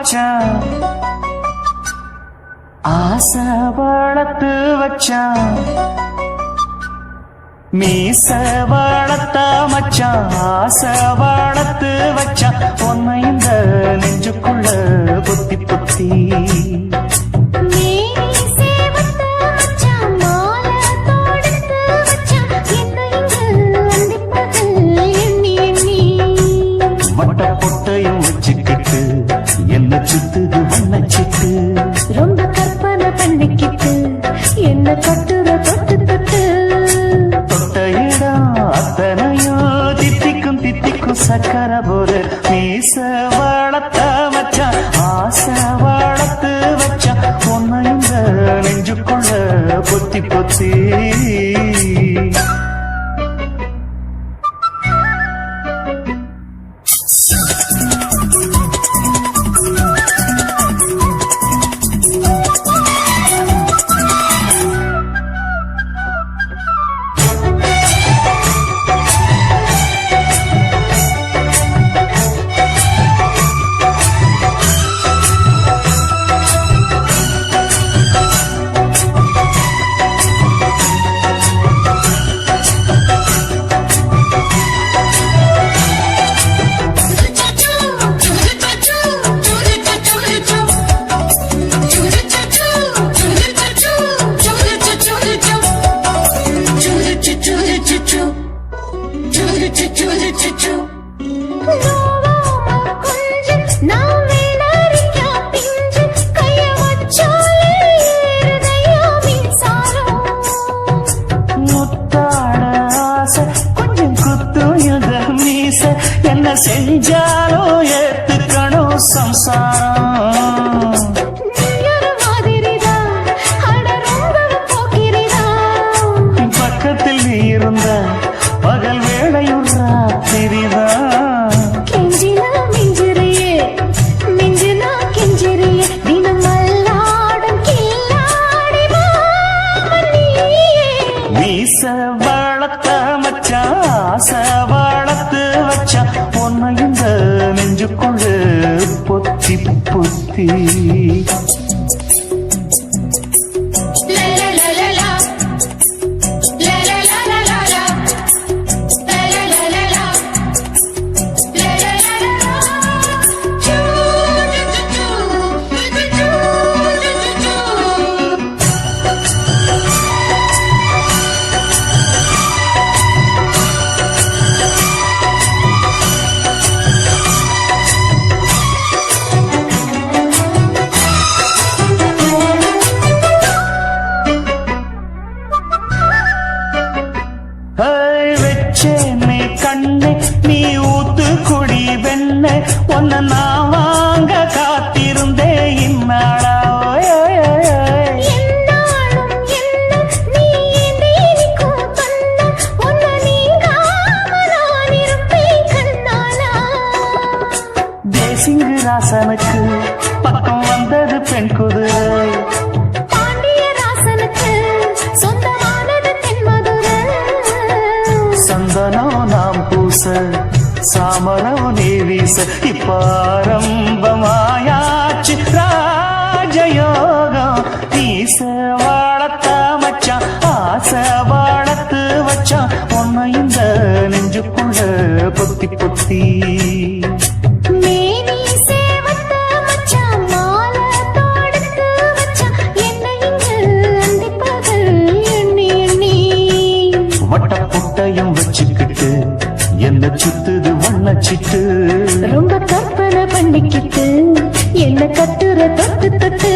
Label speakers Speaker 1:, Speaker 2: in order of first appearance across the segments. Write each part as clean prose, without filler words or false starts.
Speaker 1: மச்சான் ஆசை வளர்த்து வச்சான் மீச வளர்த்த மச்சான் ஆசை வளர்த்து வச்சான் உன்னை இந்த நெஞ்சுக்குள்ள புத்தி புத்தி வட்ட பொட்டையும் வச்சுக்கிட்டு என்ன சுத்துது வண்ண சிட்டு
Speaker 2: ரொம்ப கற்பனை பண்ணிக்கிட்டு என்ன கட்டுற தொட்டு தொட்டு
Speaker 1: தொட்ட இடம் அத்தனையோ தித்திக்கும் தித்திக்கும் சக்கர போரு மீச வளர்த்த மச்சான் ஆசை வளர்த்து வச்சான் உன்னை இந்த நெஞ்சுக்குள்ள பொத்தி பொத்தி என்ன செஞ்சாலோ ஏத்துக்கணும் சம்சாரம் பக்கத்தில் நீ இருந்த பகல் வேளையும் ராத்திரிதான்
Speaker 2: கெஞ்சினா மிஞ்சிறியே மிஞ்சினா கெஞ்சிறியே தினம் அல்லாடும் கில்லாடி
Speaker 1: மீச வளர்த்த மச்சான் ஆசை வளர்த்து வச்சா உன்னை இந்த நெஞ்சுக்குள்ள பொத்தி பொத்தி வச்சேனே கண்ணே நீ ஊத்து குடி வெண்ண உன்னை நான் வாங்க காத்திருந்தே இந்நாளா தேசிங்கு ராசனுக்கு பக்கம் வந்தது பெண் குதிரை சந்தனோ நாம் பூச சாமரோ நீ வீச இப்பாரம்பமாயாச்சு ராஜயோகம் நீச வளர்த்த மச்சான் ஆசை வளர்த்து வச்சான் உன்னை இந்த நெஞ்சுக்குள்ள பொத்தி பொத்தி வட்ட பொட்டையும் வச்சுக்கிட்டு என்ன சுத்துது வண்ண சிட்டு
Speaker 2: ரொம்ப கற்பனை பண்ணிக்கிட்டு என்ன கட்டுற தொட்டு தொட்டு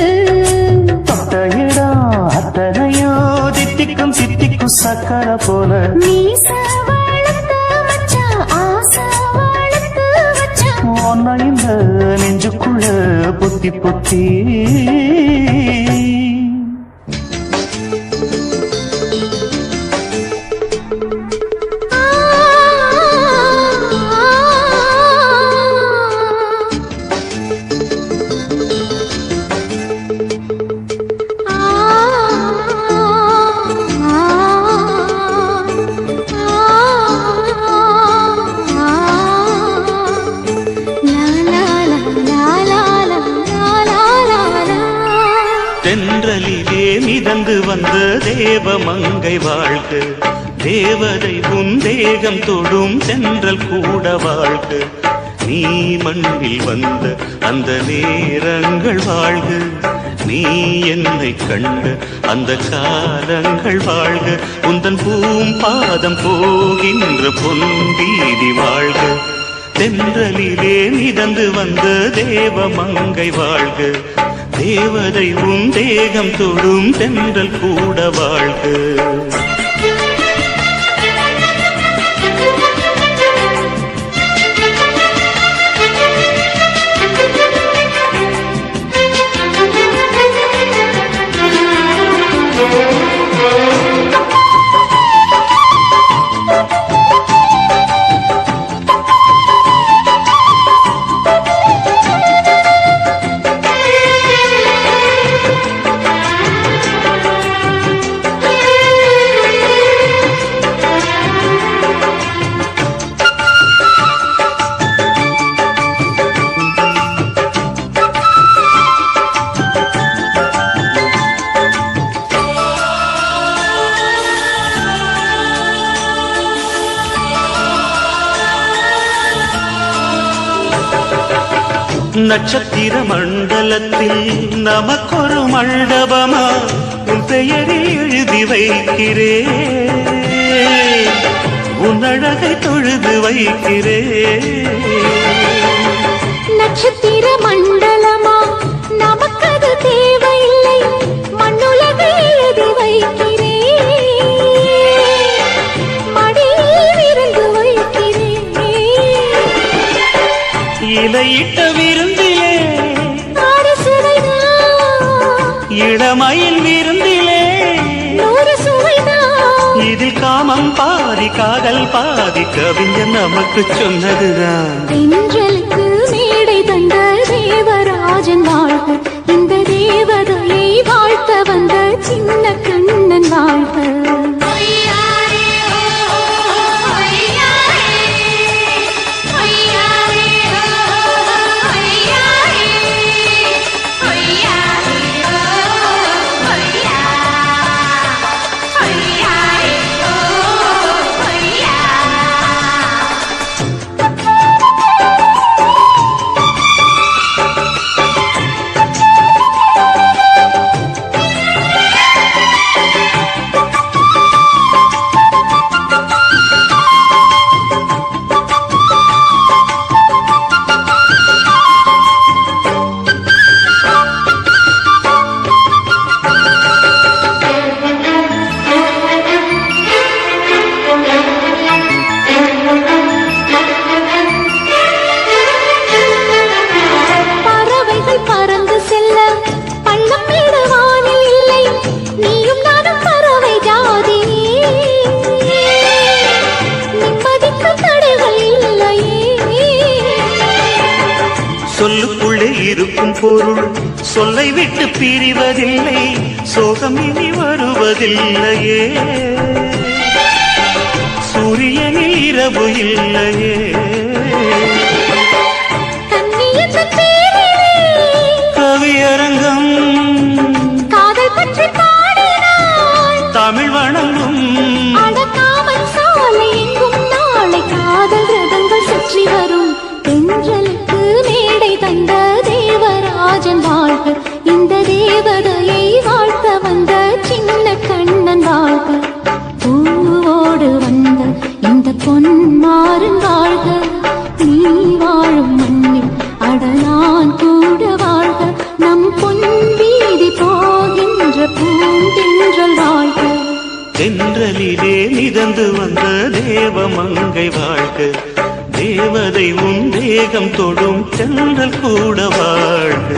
Speaker 1: தொட்ட இடம் அத்தனையோ தித்திக்கும் தித்திக்கும் சக்கர போல
Speaker 2: மீச வளர்த்த மச்சான் ஆசை வளர்த்து வச்சான்
Speaker 1: உன்னை இந்த நெஞ்சுக்குள்ள பொத்தி பொத்தி
Speaker 2: la la la la la
Speaker 3: தென்றலிலே மிதந்து வந்த தேவமங்கை வாழ்க, தேவதை உன் தேகம் தொடும் தென்றல் கூட வாழ்க. நீ மண்ணில் வந்த அந்த நேரங்கள் வாழ்க, நீ என்னை கண்ட அந்த காலங்கள் வாழ்க. உந்தன் பூம்பாதம் போகின்ற பொன்வீதி வாழ்க, தென்றலிலே மிதந்து வந்த தேவமங்கை வாழ்க, தேவதை உன் தேகம் தொடும் தென்றல் கூட வாழ்க. நட்சத்திர மண்டலத்தில் நமக்கொரு மண்டபமா உன் பெயரில் எழுதி வைக்கிறேன், உன் அழகை தொழுது வைக்கிறேன்.
Speaker 2: நட்சத்திர மண்டலமா நமக்கது தேவையில்லை, மண்ணுலகை எழுதி வைக்கிறேன், மடியில் இருந்து வைக்கிறேன்.
Speaker 3: இலையிட்ட விருந்திலே இளமயில் விருந்திலே இதில் காமம் பாதி காதல் பாதி கவிஞர் நமக்கு சொன்னதுதான்.
Speaker 2: தென்றலுக்கு மேடை தந்த தேவராஜன் வாழ்க, இந்த தேவதையை வாழ்த்த வந்த சின்ன கண்ணன் வாழ்க.
Speaker 3: சொல்லுக்குள்ளே இருக்கும் பொருள் சொல்லை விட்டு பிரிவதில்லை, சோகம் இனி வருவதில்லையே, சூரியனில் இரவு இல்லையே. கவியரங்கம்
Speaker 2: காதல் பற்றி பாடினாள்,
Speaker 3: தமிழ் வணங்கும்
Speaker 2: அடக்காமல் சாலை எங்கும் நாளை காதல் ரதங்கள் சுற்றி வரும். தென்றலுக்கு மேடை தந்த தேவராஜன் வாழ்க, இந்த தேவதையை வாழ்த்த வந்த சின்ன கண்ணன் வாழ்க. பூவோடு வந்த இந்த பொன்மாறன் வாழ்க, நீ வாழும் மண்ணில் அடலான் கூட வாழ்க. நம் பொன் வீதி போகின்ற பூந்தென்றல் வாழ்க,
Speaker 3: தென்றலிலே மிதந்து வந்த தேவமங்கை வாழ்க, தேவதை உன் தேகம் தொடும் தென்றல் கூட வாழ்க.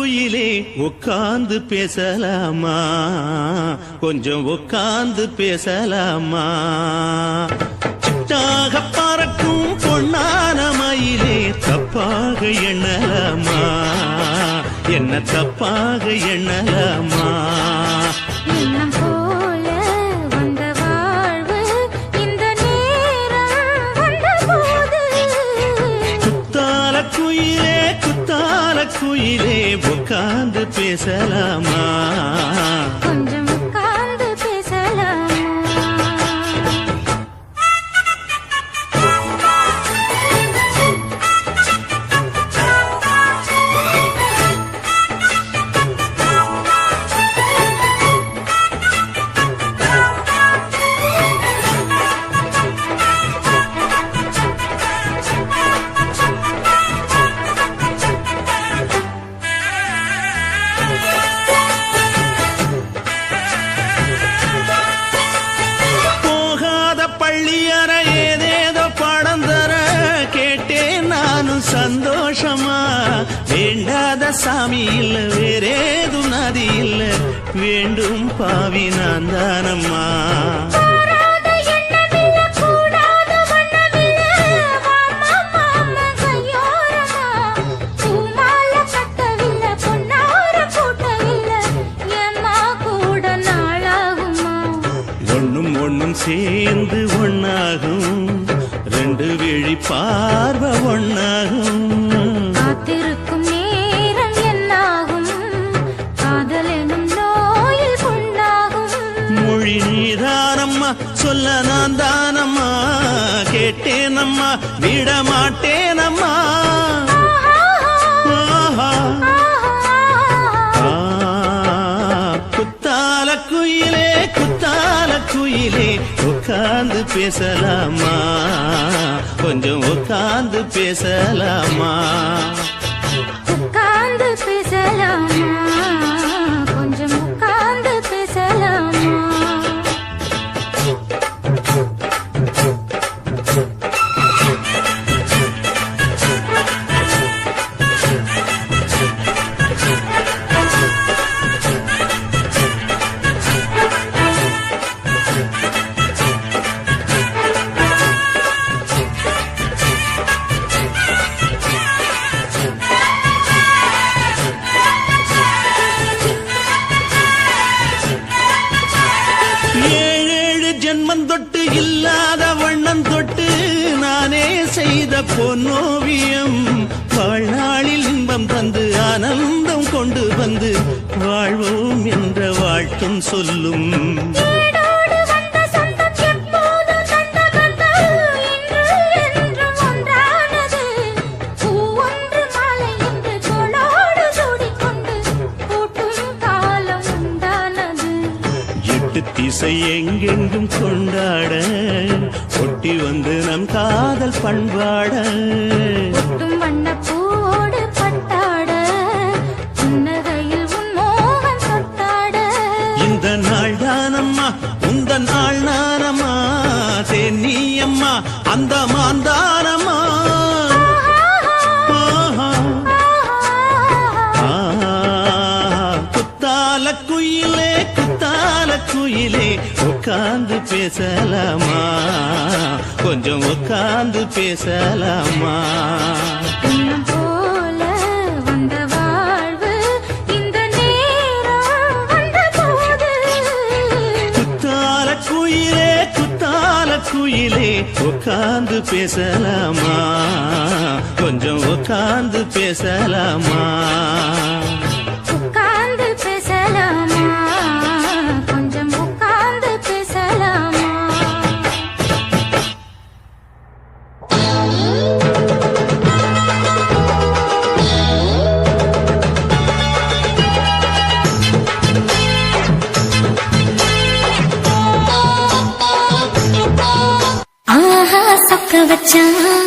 Speaker 3: குயிலே உட்கார்ந்து பேசலாமா, கொஞ்சம் உட்கார்ந்து பேசலாமா. சிட்டாக பறக்கும் பொன்னான மயிலே தப்பாக எண்ணலாமா, என்ன தப்பாக எண்ணலாமா.
Speaker 2: எண்ணம் போல வந்த வாழ்வு இந்த நேரம் வந்தபோது
Speaker 3: குத்தால குயிலே குத்தால குயிலே உட்கார்ந்து பேசலாமா,
Speaker 2: கொஞ்சம் உட்கார்ந்து பேசலாமா.
Speaker 3: பள்ளியற ஏதேதோ பாடம் தர கேட்டேன் நானும் சந்தோஷமா. வேண்டாத சாமி இல்ல வேறேது நதி இல்ல, வேண்டும் பாவி நான் தானம்மா. ஒண்ணும் சேர்ந்து ஒன்னாகும், ரெண்டு விழி பார்வை ஒன்னாகும்.
Speaker 2: காத்திருக்கும் நேரம் என்னாகும், காதல் எனும் நோயில் புண்ணாகும்.
Speaker 3: மொழி நீதானம்மா, சொல்ல நான் தானம்மா, கேட்டேனம்மா விட மாட்டேனம்மா. குத்தால குயிலே குத்தால குயிலே உட்கார்ந்து பேசலாமா, கொஞ்சம் உட்கார்ந்து பேசலாமா.
Speaker 2: உட்கார்ந்து பேசலாமா, கொஞ்சம் உட்கார்ந்து பேசலாமா.
Speaker 3: ஏழேழு ஜென்மம் தொட்டு இல்லாத வண்ணம் தொட்டு நானே செய்த பொன்னோவியம், வாழ்நாளில் இன்பம் தந்து ஆனந்தம் கொண்டு வந்து வாழ்வோம் என்ற வாழ்த்தும் சொல்லும்.
Speaker 2: ஏடோடு வந்த சொந்தம் எப்போதும் தந்த பந்தம் இன்று என்றும் ஒன்றானது. பூ ஒன்று மாலை என்று தோளோடு சூடிக்கொண்டு பூட்டும் காலம் உண்டானது.
Speaker 3: எட்டு திசை எங்கெங்கும் கொண்டாட ஒட்டி வந்து நம் காதல் பண்பாட.
Speaker 2: ஒட்டும் வண்ணப் பூவோடு பட்டாட, புன்னகையில் உன் மோகம் தொட்டாட.
Speaker 3: இந்த நாள் தானம்மா உந்த நாள் நானம்மா, தென்னியம்மா அந்த மாந்தானம்மா. குத்தால குயிலே குத்தால குயிலே உட்கார்ந்து பேசலாமா, கொஞ்சம் உட்கார்ந்து பேசலாமா.
Speaker 2: எண்ணம் போல வந்த வாழ்வு இந்த நேரம் வந்தபோது
Speaker 3: குத்தால குயிலே குத்தால குயிலே உட்கார்ந்து பேசலாமா, கொஞ்சம் உட்கார்ந்து பேசலாமா.
Speaker 2: உட்கார்ந்து பேசலாமா, கொஞ்சம் உட்கார்ந்து பேசலாமா. ஆஹா சொக்க வச்சான்